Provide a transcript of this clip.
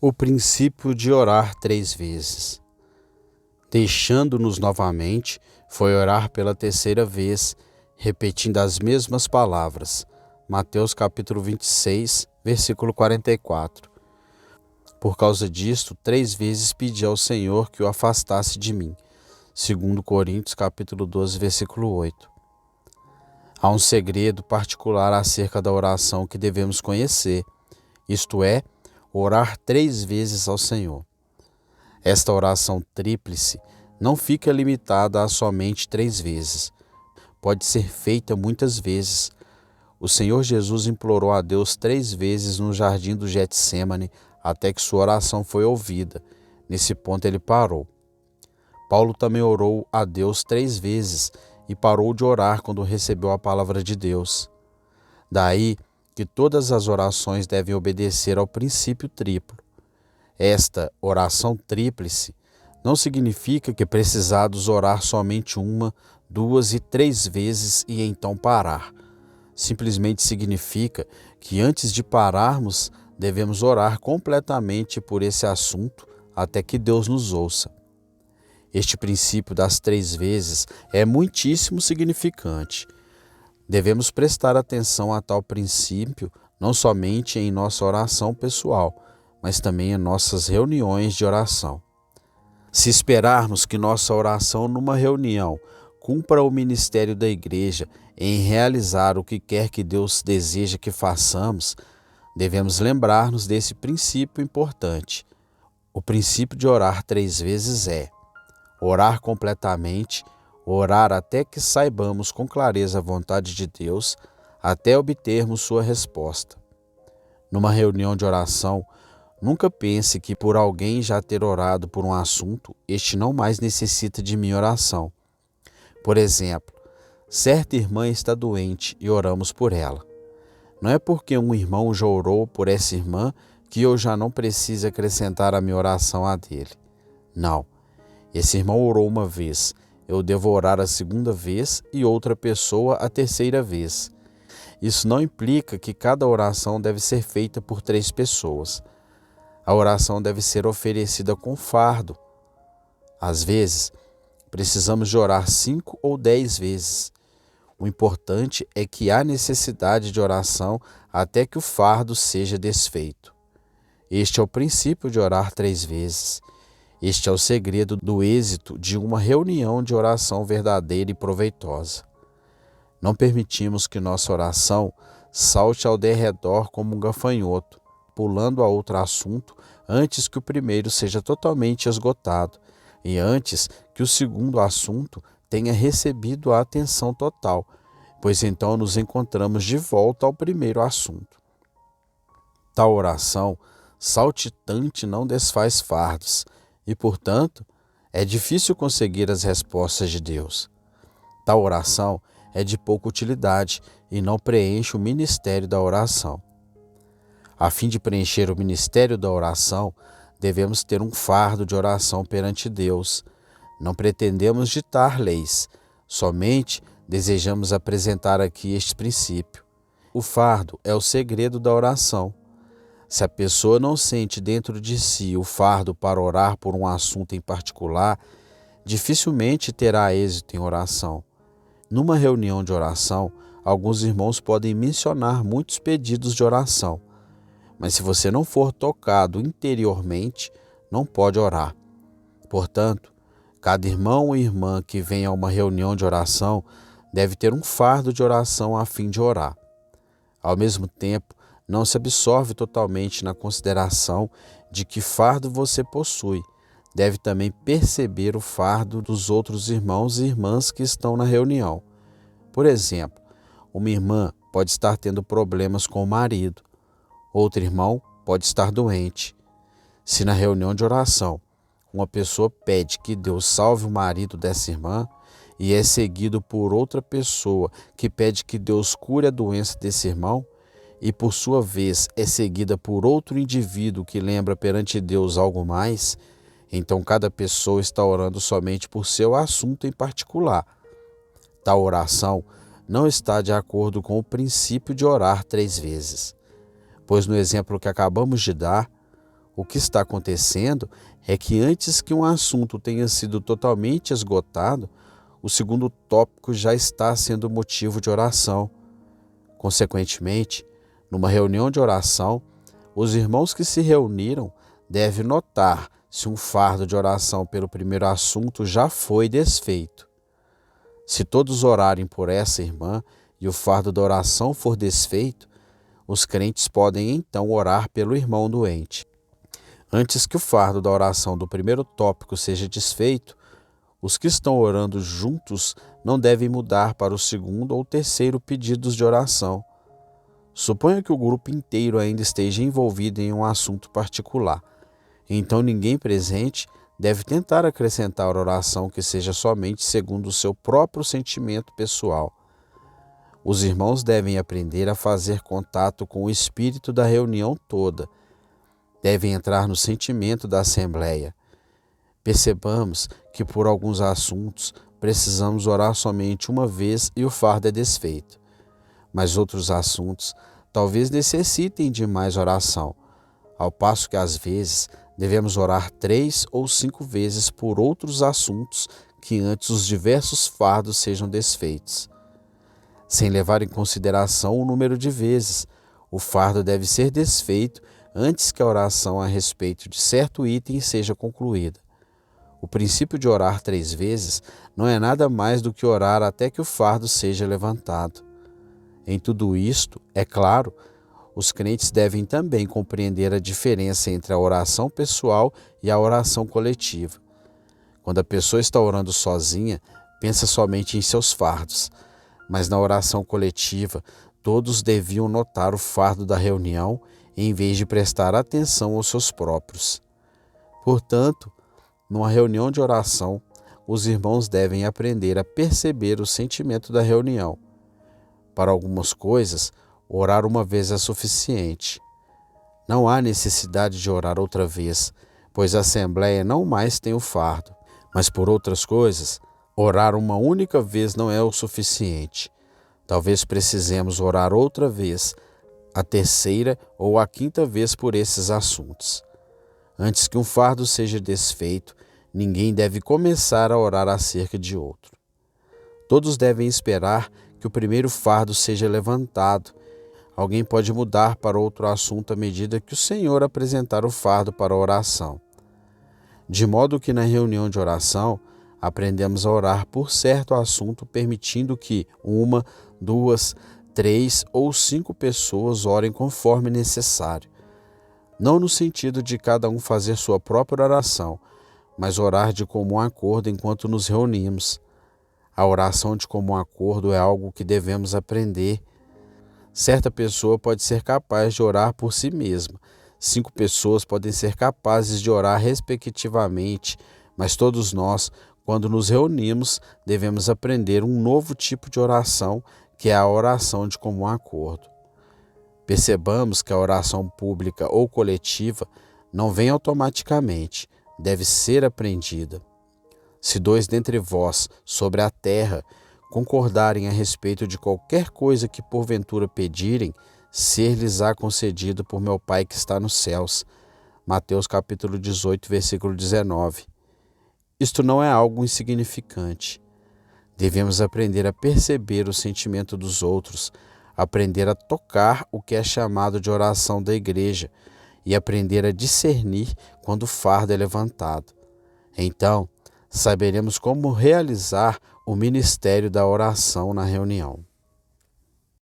O princípio de orar 3 vezes. Deixando-nos novamente, foi orar pela terceira vez, repetindo as mesmas palavras. Mateus capítulo 26, versículo 44. Por causa disto, 3 vezes pedi ao Senhor que o afastasse de mim. 2 Coríntios capítulo 12, versículo 8. Há um segredo particular acerca da oração que devemos conhecer, isto é, orar 3 vezes ao Senhor. Esta oração tríplice não fica limitada a somente 3 vezes. Pode ser feita muitas vezes. O Senhor Jesus implorou a Deus 3 vezes no jardim do Getsêmani até que sua oração foi ouvida. Nesse ponto ele parou. Paulo também orou a Deus 3 vezes e parou de orar quando recebeu a palavra de Deus. Daí que todas as orações devem obedecer ao princípio triplo. Esta oração tríplice não significa que precisados orar somente 1, 2 e 3 vezes e então parar. Simplesmente significa que antes de pararmos, devemos orar completamente por esse assunto até que Deus nos ouça. Este princípio das 3 vezes é muitíssimo significante. Devemos prestar atenção a tal princípio não somente em nossa oração pessoal, mas também em nossas reuniões de oração. Se esperarmos que nossa oração numa reunião cumpra o ministério da igreja em realizar o que quer que Deus deseja que façamos, devemos lembrar-nos desse princípio importante. O princípio de orar 3 vezes é orar completamente, orar até que saibamos com clareza a vontade de Deus, até obtermos sua resposta. Numa reunião de oração, nunca pense que por alguém já ter orado por um assunto, este não mais necessita de minha oração. Por exemplo, certa irmã está doente e oramos por ela. Não é porque um irmão já orou por essa irmã que eu já não preciso acrescentar a minha oração à dele. Não. Esse irmão orou uma vez, eu devo orar a segunda vez e outra pessoa a terceira vez. Isso não implica que cada oração deve ser feita por 3 pessoas. A oração deve ser oferecida com fardo. Às vezes, precisamos de orar 5 ou 10 vezes. O importante é que há necessidade de oração até que o fardo seja desfeito. Este é o princípio de orar 3 vezes. Este é o segredo do êxito de uma reunião de oração verdadeira e proveitosa. Não permitimos que nossa oração salte ao derredor como um gafanhoto, pulando a outro assunto antes que o primeiro seja totalmente esgotado e antes que o segundo assunto tenha recebido a atenção total, pois então nos encontramos de volta ao primeiro assunto. Tal oração saltitante não desfaz fardos e, portanto, é difícil conseguir as respostas de Deus. Tal oração é de pouca utilidade e não preenche o ministério da oração. A fim de preencher o ministério da oração, devemos ter um fardo de oração perante Deus. Não pretendemos ditar leis, somente desejamos apresentar aqui este princípio. O fardo é o segredo da oração. Se a pessoa não sente dentro de si o fardo para orar por um assunto em particular, dificilmente terá êxito em oração. Numa reunião de oração, alguns irmãos podem mencionar muitos pedidos de oração, mas se você não for tocado interiormente, não pode orar. Portanto, cada irmão ou irmã que vem a uma reunião de oração deve ter um fardo de oração a fim de orar. Ao mesmo tempo, não se absorve totalmente na consideração de que fardo você possui. Deve também perceber o fardo dos outros irmãos e irmãs que estão na reunião. Por exemplo, uma irmã pode estar tendo problemas com o marido. Outro irmão pode estar doente. Se na reunião de oração uma pessoa pede que Deus salve o marido dessa irmã e é seguido por outra pessoa que pede que Deus cure a doença desse irmão, e por sua vez é seguida por outro indivíduo que lembra perante Deus algo mais, então cada pessoa está orando somente por seu assunto em particular. Tal oração não está de acordo com o princípio de orar 3 vezes, pois no exemplo que acabamos de dar, O que está acontecendo é que antes que um assunto tenha sido totalmente esgotado, o segundo tópico já está sendo motivo de oração. Consequentemente, numa reunião de oração, os irmãos que se reuniram devem notar se um fardo de oração pelo primeiro assunto já foi desfeito. Se todos orarem por essa irmã e o fardo da oração for desfeito, os crentes podem então orar pelo irmão doente. Antes que o fardo da oração do primeiro tópico seja desfeito, os que estão orando juntos não devem mudar para o segundo ou terceiro pedidos de oração. Suponha que o grupo inteiro ainda esteja envolvido em um assunto particular. Então ninguém presente deve tentar acrescentar a oração que seja somente segundo o seu próprio sentimento pessoal. Os irmãos devem aprender a fazer contato com o espírito da reunião toda. Devem entrar no sentimento da assembleia. Percebamos que por alguns assuntos precisamos orar somente uma vez e o fardo é desfeito. Mas outros assuntos talvez necessitem de mais oração, ao passo que às vezes devemos orar 3 ou 5 vezes por outros assuntos que antes os diversos fardos sejam desfeitos. Sem levar em consideração o número de vezes, o fardo deve ser desfeito antes que a oração a respeito de certo item seja concluída. O princípio de orar 3 vezes não é nada mais do que orar até que o fardo seja levantado. Em tudo isto, é claro, os crentes devem também compreender a diferença entre a oração pessoal e a oração coletiva. Quando a pessoa está orando sozinha, pensa somente em seus fardos, mas na oração coletiva, todos deviam notar o fardo da reunião em vez de prestar atenção aos seus próprios. Portanto, numa reunião de oração, os irmãos devem aprender a perceber o sentimento da reunião. Para algumas coisas, orar uma vez é suficiente. Não há necessidade de orar outra vez, pois a Assembleia não mais tem o fardo. Mas por outras coisas, orar uma única vez não é o suficiente. Talvez precisemos orar outra vez, a terceira ou a quinta vez por esses assuntos. Antes que um fardo seja desfeito, ninguém deve começar a orar acerca de outro. Todos devem esperar que o primeiro fardo seja levantado. Alguém pode mudar para outro assunto à medida que o Senhor apresentar o fardo para a oração. De modo que na reunião de oração, aprendemos a orar por certo assunto, permitindo que 1, 2, 3 ou 5 pessoas orem conforme necessário. Não no sentido de cada um fazer sua própria oração, mas orar de comum acordo enquanto nos reunimos. A oração de comum acordo é algo que devemos aprender. Certa pessoa pode ser capaz de orar por si mesma. 5 pessoas podem ser capazes de orar respectivamente, mas todos nós, quando nos reunimos, devemos aprender um novo tipo de oração, que é a oração de comum acordo. Percebamos que a oração pública ou coletiva não vem automaticamente, deve ser aprendida. Se 2 dentre vós sobre a terra concordarem a respeito de qualquer coisa que porventura pedirem, ser-lhes-á concedido por meu Pai que está nos céus. Mateus capítulo 18, versículo 19. Isto não é algo insignificante. Devemos aprender a perceber o sentimento dos outros, aprender a tocar o que é chamado de oração da igreja e aprender a discernir quando o fardo é levantado. Então, saberemos como realizar o ministério da oração na reunião.